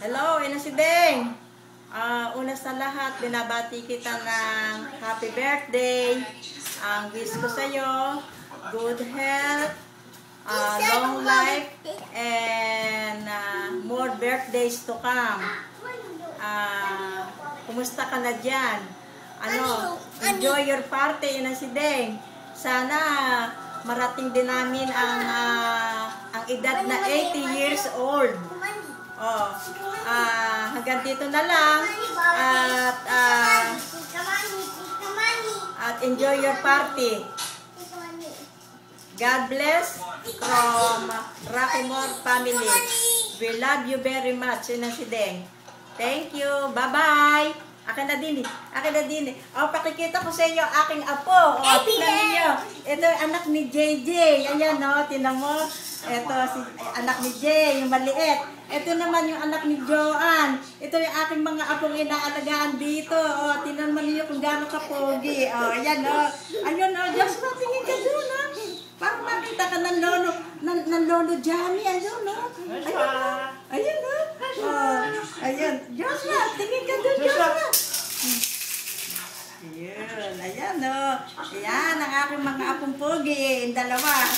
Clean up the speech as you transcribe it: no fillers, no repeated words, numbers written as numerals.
Hello, ina si Deng. Una sa lahat, binabati kita ng happy birthday. Ang wish ko sa iyo, good health, long life, and more birthdays to come. Kumusta ka na dyan? Enjoy your party, ina si Deng. Sana marating din namin ang edad na 80 years old. Hanggang dito na lang at enjoy your party. God bless from Rockymore family. We love you very much, ina si Deng. Thank you. Bye-bye. Akin na din. Pakikita ko sa inyo aking apo. Tingnan niyo. Ito yung anak ni JJ. Ayan, tinan mo. Ito si anak ni Jay, yung maliit. Ito naman yung anak ni Joanne. Ito yung aking mga apong inaalagaan dito. Tingnan mo niyo kung gaano ka-pogi. Ayan, ayun, just tingin ka doon, para makita ka ng lolo Johnny. Ayun, ayun, ayun, Joshua, tingin ka doon, Joshua. Ayun, ayan, ayan ang aking mga apong pogi, yung dalawa.